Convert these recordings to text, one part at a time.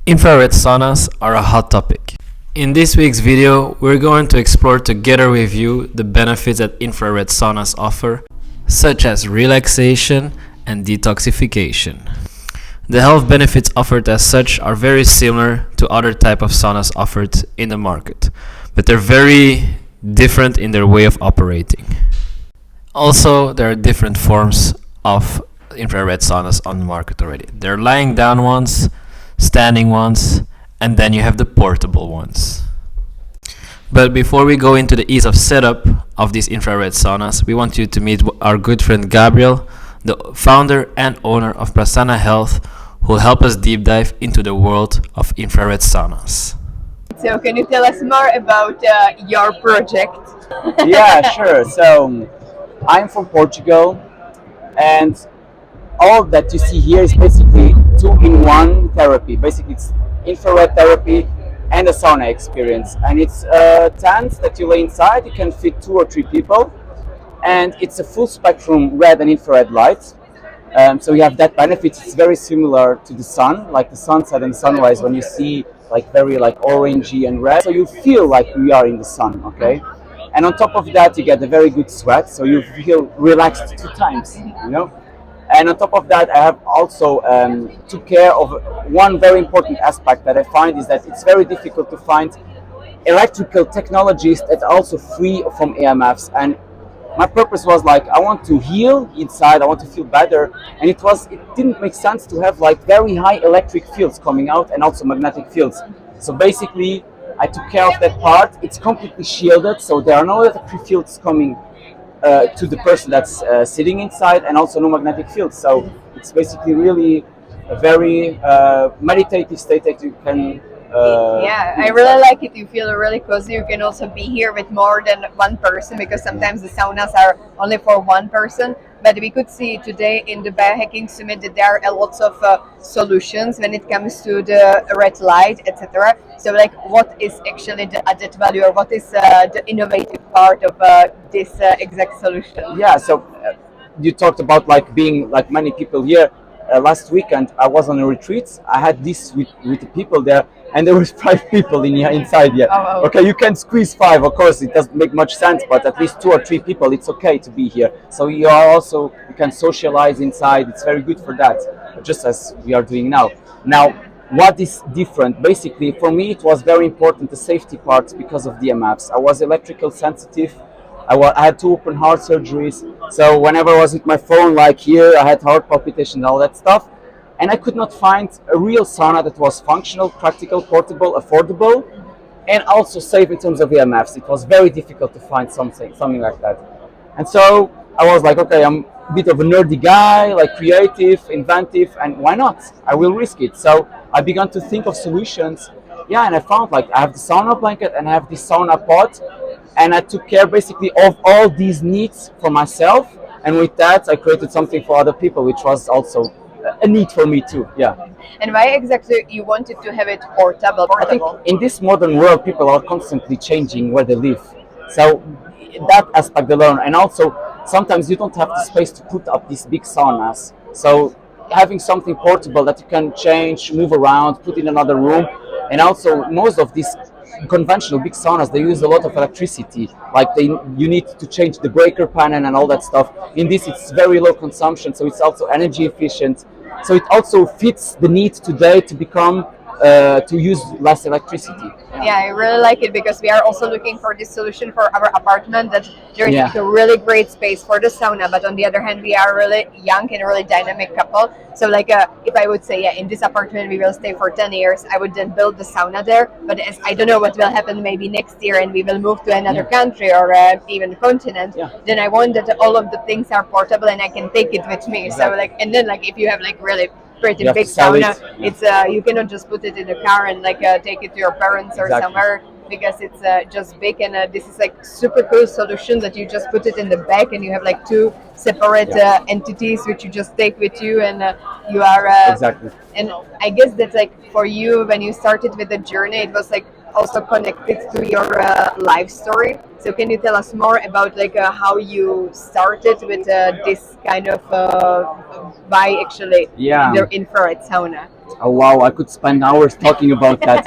Infrared saunas are a hot topic. In this week's video, we're going to explore together with you the benefits that infrared saunas offer, such as relaxation and detoxification. The health benefits offered as such are very similar to other type of saunas offered in the market, but they're very different in their way of operating. Also, there are different forms of infrared saunas on the market already. There are lying down ones, standing ones, and then you have the portable ones. But before we go into the ease of setup of these infrared saunas, we want you to meet our good friend Gabriel, the founder and owner of Prasanna Health, who will help us deep dive into the world of infrared saunas. So can you tell us more about your project? Yeah, sure. So I'm from Portugal, and all that you see here is basically two-in-one therapy. Basically, it's infrared therapy and a sauna experience. And it's a tent that you lay inside. You can fit 2 or 3 people, and it's a full spectrum red and infrared light. So you have that benefit. It's very similar to the sun, like the sunset and sunrise when you see like very like orangey and red. So you feel like we are in the sun, okay? And on top of that, you get a very good sweat, so you feel relaxed 2 times, you know? And on top of that, I have also took care of one very important aspect that I find is that it's very difficult to find electrical technologies that are also free from EMFs. And my purpose was like, I want to heal inside, I want to feel better. And it didn't make sense to have like very high electric fields coming out and also magnetic fields. So basically, I took care of that part. It's completely shielded, so there are no electric fields coming to the person that's sitting inside, and also no magnetic fields. So it's basically really a very meditative state that you can I really like it. You feel really cozy. You can also be here with more than one person, because sometimes the saunas are only for one person. But we could see today in the Biohacking Summit that there are lots of solutions when it comes to the red light, etc. So like, what is actually the added value, or what is the innovative part of this exact solution? Yeah, so you talked about like being like many people here. Last weekend I was on a retreat. I had this with the people there, and there was 5 people inside here. Oh. Okay, you can squeeze 5, of course it doesn't make much sense, but at least 2 or 3 people, it's okay to be here. So you can socialize inside. It's very good for that, just as we are doing now. Now, what is different? Basically, for me it was very important, the safety part, because of DMFs. I was electrical sensitive. I had 2 open heart surgeries, so whenever I was with my phone, like here, I had heart palpitation and all that stuff, and I could not find a real sauna that was functional, practical, portable, affordable, and also safe in terms of EMFs. It was very difficult to find something like that. And so I was like, okay, I'm a bit of a nerdy guy, like creative, inventive, and why not? I will risk it. So I began to think of solutions. Yeah, and I found like I have the sauna blanket and I have this sauna pod, and I took care basically of all these needs for myself, and with that I created something for other people, which was also a need for me too. Yeah. And why exactly you wanted to have it portable? I think in this modern world, people are constantly changing where they live, so that aspect alone, and also sometimes you don't have the space to put up these big saunas, so having something portable that you can change, move around, put in another room. And also most of these conventional big saunas, they use a lot of electricity, like you need to change the breaker panel and all that stuff. In this, it's very low consumption, so it's also energy efficient, so it also fits the need today to become to use less electricity. Yeah, I really like it, because we are also looking for this solution for our apartment, that there is like a really great space for the sauna, but on the other hand, we are really young and really dynamic couple. So like if I would say, yeah, in this apartment we will stay for 10 years, I would then build the sauna there. But as I don't know what will happen maybe next year and we will move to another country or even continent, then I want that all of the things are portable and I can take it with me. Exactly. So like, and then like if you have like really pretty big sauna, it's you cannot just put it in the car and like take it to your parents or somewhere, because it's just big. And this is like super cool solution that you just put it in the bag and you have like 2 separate entities which you just take with you, and you are exactly. And I guess that like for you, when you started with the journey, it was like also connected to your life story. So can you tell us more about like how you started with this kind of why actually the infrared sauna? Oh wow, I could spend hours talking about that,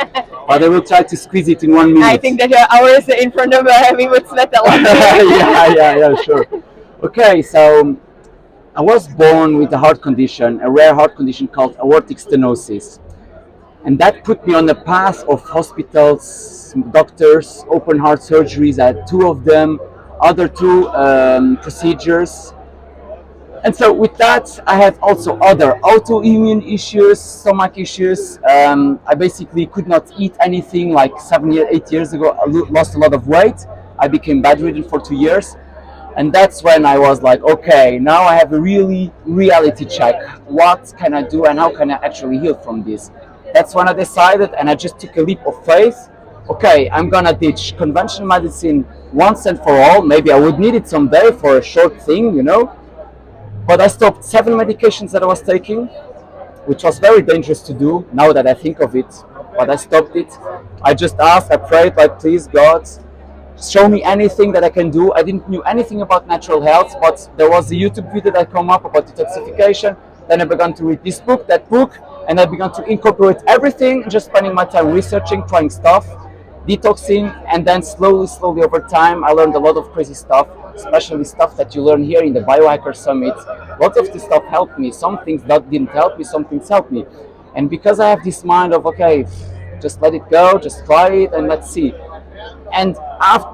but I will try to squeeze it in 1 minute. I think that hours in front of me would sweat a lot. Yeah, sure. Okay, so I was born with a heart condition, a rare heart condition called aortic stenosis. And that put me on the path of hospitals, doctors, open heart surgeries. I had two of them, other two procedures. And so with that, I had also other autoimmune issues, stomach issues. I basically could not eat anything like 8 years ago. I lost a lot of weight. I became bedridden for 2 years. And that's when I was like, okay, now I have a really reality check. What can I do and how can I actually heal from this? That's when I decided, and I just took a leap of faith. Okay, I'm gonna ditch conventional medicine once and for all. Maybe I would need it someday for a short thing, you know. But I stopped 7 medications that I was taking, which was very dangerous to do now that I think of it. But I stopped it. I just asked, I prayed, like, please, God, show me anything that I can do. I didn't know anything about natural health, but there was a YouTube video that came up about detoxification. Then I began to read this book, that book, and I began to incorporate everything, just spending my time researching, trying stuff, detoxing, and then slowly over time, I learned a lot of crazy stuff, especially stuff that you learn here in the Biohacker Summit. Lots of this stuff helped me. Some things that didn't help me, some things helped me. And because I have this mind of, okay, just let it go, just try it, and let's see. And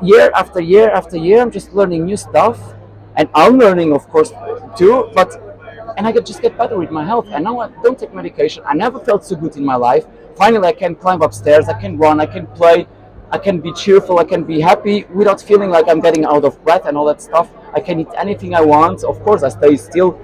year after year after year, I'm just learning new stuff, and I'm learning, of course, too. And I could just get better with my health. And now I don't take medication. I never felt so good in my life. Finally, I can climb upstairs. I can run. I can play. I can be cheerful. I can be happy without feeling like I'm getting out of breath and all that stuff. I can eat anything I want. Of course, I stay still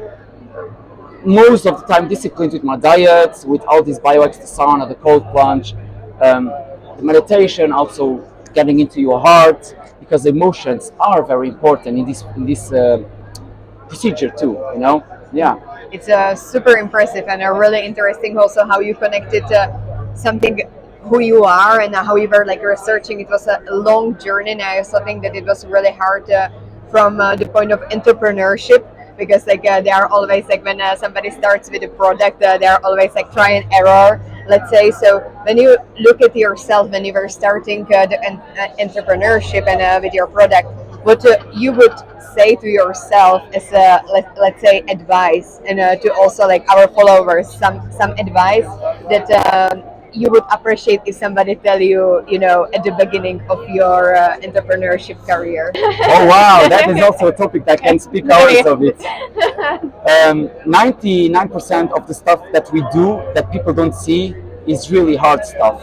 most of the time disciplined with my diet, with all these biohacks, the sauna, the cold plunge, the meditation, also getting into your heart, because emotions are very important in this procedure too. You know, yeah. It's super impressive and really interesting also how you connected something who you are and how you were like researching. It was a long journey, and I also think that it was really hard from the point of entrepreneurship, because like they are always like when somebody starts with a product, they are always like try and error, let's say. So when you look at yourself when you were starting the entrepreneurship and with your product, what you would say to yourself as let's say advice, and to also like our followers some advice that you would appreciate if somebody tell you, you know, at the beginning of your entrepreneurship career. Oh wow, that is also a topic that can speak hours of it. 99% of the stuff that we do that people don't see is really hard stuff.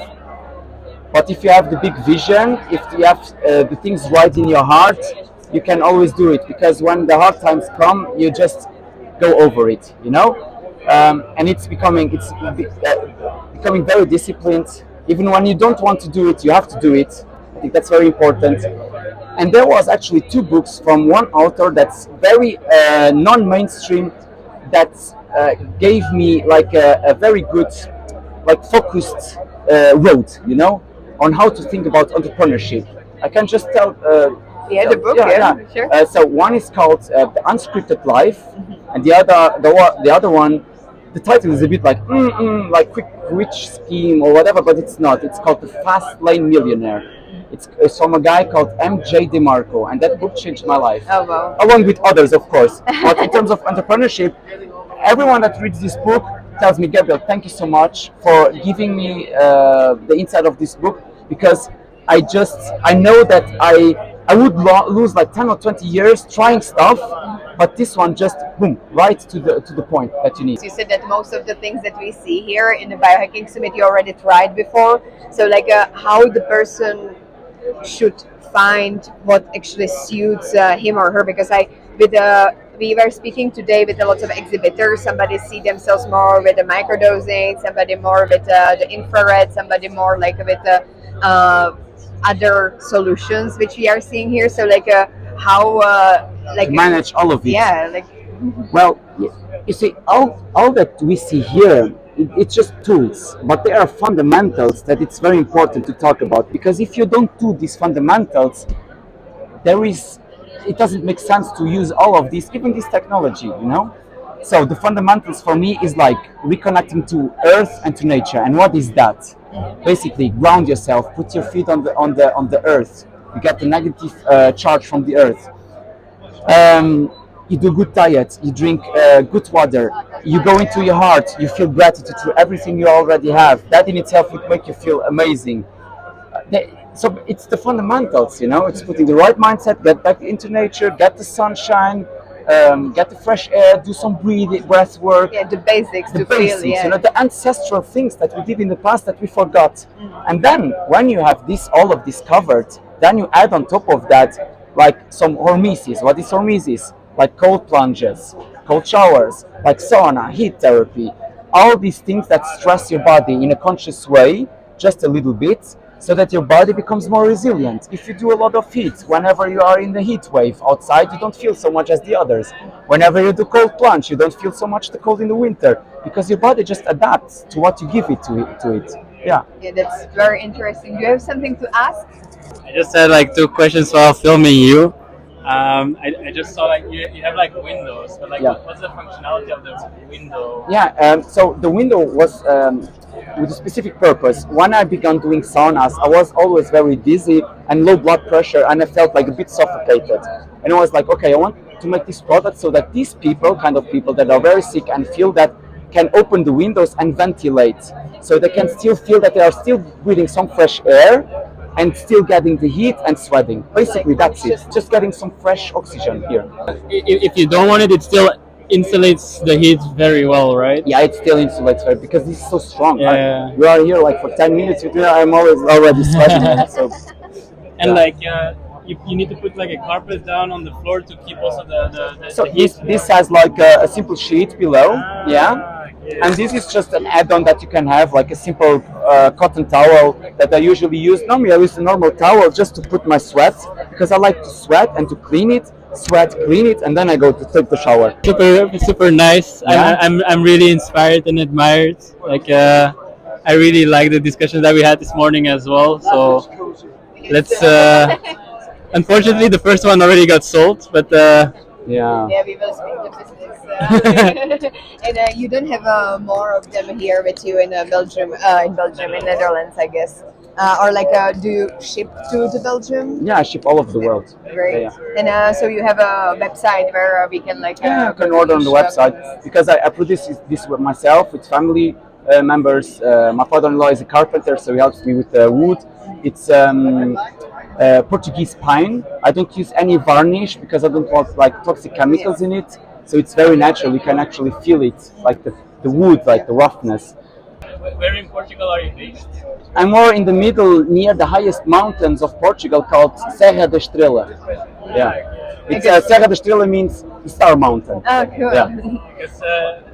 But if you have the big vision, if you have the things right in your heart, you can always do it, because when the hard times come, you just go over it, you know. And it's becoming very disciplined. Even when you don't want to do it, you have to do it. I think that's very important. And there was actually 2 books from one author that's very non-mainstream, that gave me like a very good, like focused road, you know, on how to think about entrepreneurship. I can just tell. The book, sure. So one is called The Unscripted Life, and the other one, the title is a bit like quick rich scheme or whatever, but it's not. It's called The Fast Lane Millionaire. It's from a guy called M.J. DeMarco, and that book changed my life. Oh wow! Along with others, of course. But in terms of entrepreneurship, everyone that reads this book tells me, Gabriel, thank you so much for giving me the insight of this book, because I know that I would lose like 10 or 20 years trying stuff, but this one just boom, right to the point that you need. You said that most of the things that we see here in the Biohacking Summit you already tried before. So like how the person should find what actually suits him or her, because we were speaking today with a lot of exhibitors. Somebody see themselves more with the microdosing, somebody more with the infrared, somebody more like with other solutions which we are seeing here. So like how like to manage all of it. Yeah, like well, you see, all that we see here, it's just tools, but they are fundamentals that it's very important to talk about, because if you don't do these fundamentals, it doesn't make sense to use all of these, even this technology, you know. So the fundamentals for me is like reconnecting to earth and to nature. And what is that? Basically, ground yourself, put your feet on the earth. You get the negative charge from the earth. You do good diet, you drink good water, you go into your heart, you feel gratitude for everything you already have. That in itself would make you feel amazing. So it's the fundamentals, it's putting the right mindset, get back into nature, get the sunshine, get the fresh air, do some breath work. Yeah, the basics The to basics, feel, yeah. the ancestral things that we did in the past that we forgot. And then when you have all of this covered, then you add on top of that like some hormesis. What is hormesis? Like cold plunges, cold showers, like sauna, heat therapy, all these things that stress your body in a conscious way, just a little bit, so that your body becomes more resilient. If you do a lot of heat, whenever you are in the heat wave outside, you don't feel so much as the others. Whenever you do cold plunge, you don't feel so much the cold in the winter, because your body just adapts to what you give it to it. Yeah. Yeah, that's very interesting. Do you have something to ask? I just had like two questions while filming you. I just saw like you have like windows, but like Yeah. what's the functionality of the window? Yeah, so the window was with a specific purpose. When I began doing saunas, I was always very dizzy and low blood pressure, and I felt like a bit suffocated. And I was like, okay, I want to make this product so that these people, kind of people that are very sick and feel that, can open the windows and ventilate, so they can still feel that they are still breathing some fresh air and still getting the heat and sweating. Basically, that's it. Just getting some fresh oxygen here. If you don't want it, it still insulates the heat very well, right? Yeah, it still insulates very, because this is so strong. Yeah. We are here like for 10 minutes. I'm always already sweating. So, And yeah. like you need to put like a carpet down on the floor to keep also So the heat. this has like a simple sheet below, yeah. And this is just an add-on that you can have, like a simple cotton towel that I usually use. Normally I use a normal towel just to put my sweat, because I like to sweat and to clean it, clean it, and then I go to take the shower. Super nice. Yeah. I'm really inspired and admired. Like I really like the discussion that we had this morning as well. So let's. Unfortunately, the first one already got sold, but Yeah. Yeah, we will speak the business. And you don't have more of them here with you in Belgium, in Netherlands, I guess. Or like, do you ship to Belgium? Yeah, I ship all over the world. Great. Yeah. And so you have a website where we can like. Yeah, you can order on the website, because I produce this with myself, with family members. My father-in-law is a carpenter, so he helps me with wood. It's Portuguese pine. I don't use any varnish because I don't want like toxic chemicals in it. So it's very natural. You can actually feel it, like the wood, like the roughness. where in Portugal are you based? I'm more in the middle, near the highest mountains of Portugal, called Serra da Estrela. Yeah. It's Serra da Estrela means Star Mountain. Oh, cool. Yeah. Because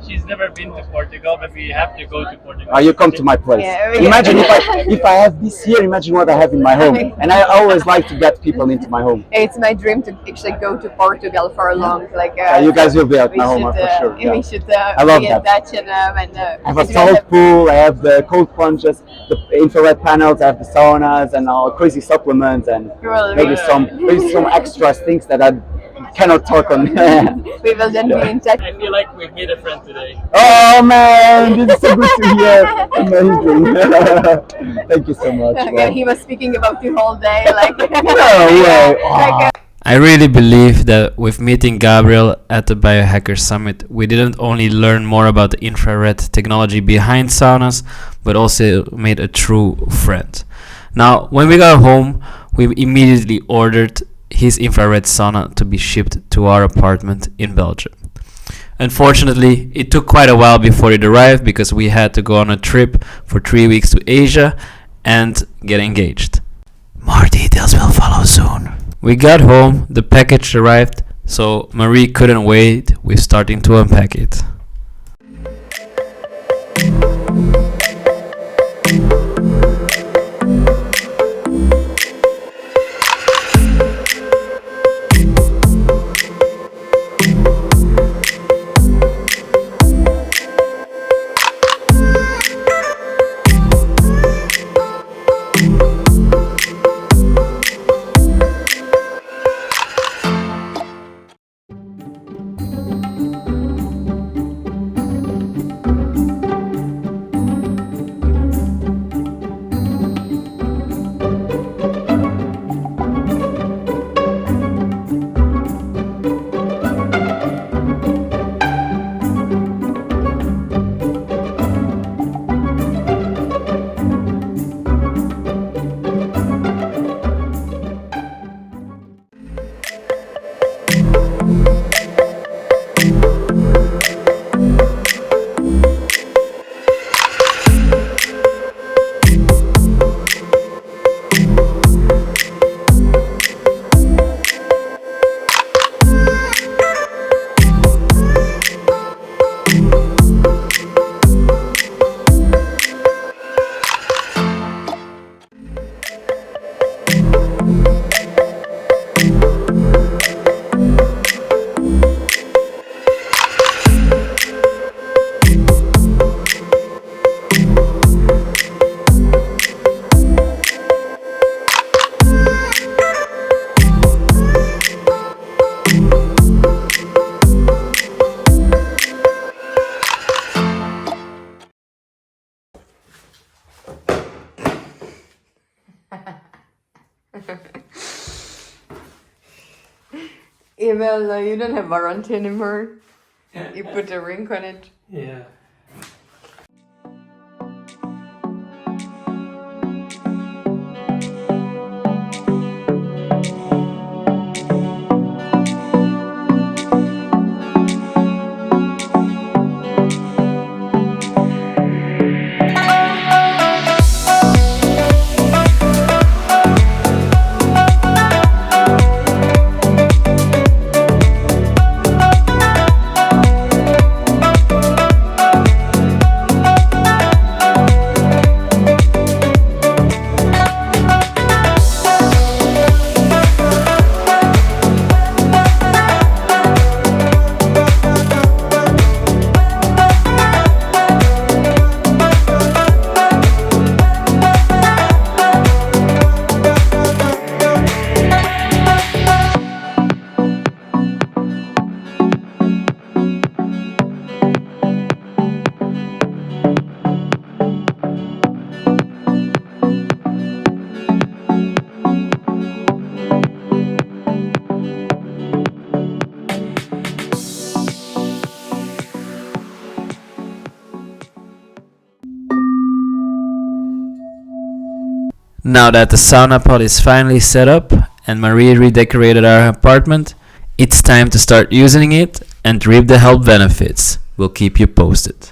she's never been to Portugal, but we have to go to Portugal. You come to my place. Yeah, Imagine if I have this here, imagine what I have in my home. And I always like to get people into my home. It's my dream to actually go to Portugal for a long, like. You guys will be at we my home should, for sure. Yeah. We should I love be in that. touch and I have a because we don't salt pool, I have the cold plunges, the infrared panels, I have the saunas and all crazy supplements, and Cool. maybe some extras things that I cannot talk on. We will then be in touch. I feel like we've made a friend today. Oh man, this is so good to hear. Amazing. Thank you so much. Okay, he was speaking about you whole day, like. No way. Like, I really believe that with meeting Gabriel at the Biohacker Summit, we didn't only learn more about the infrared technology behind saunas, but also made a true friend. Now, when we got home, we immediately ordered his infrared sauna to be shipped to our apartment in Belgium. Unfortunately, it took quite a while before it arrived because we had to go on a trip for 3 weeks to Asia and get engaged. More details will follow soon. We got home, the package arrived, so Marie couldn't wait with starting to unpack it. Yeah, well, you don't have warranty anymore. You put a ring on it. Yeah. Now that the sauna pod is finally set up and Marie redecorated our apartment, it's time to start using it and reap the health benefits. We'll keep you posted.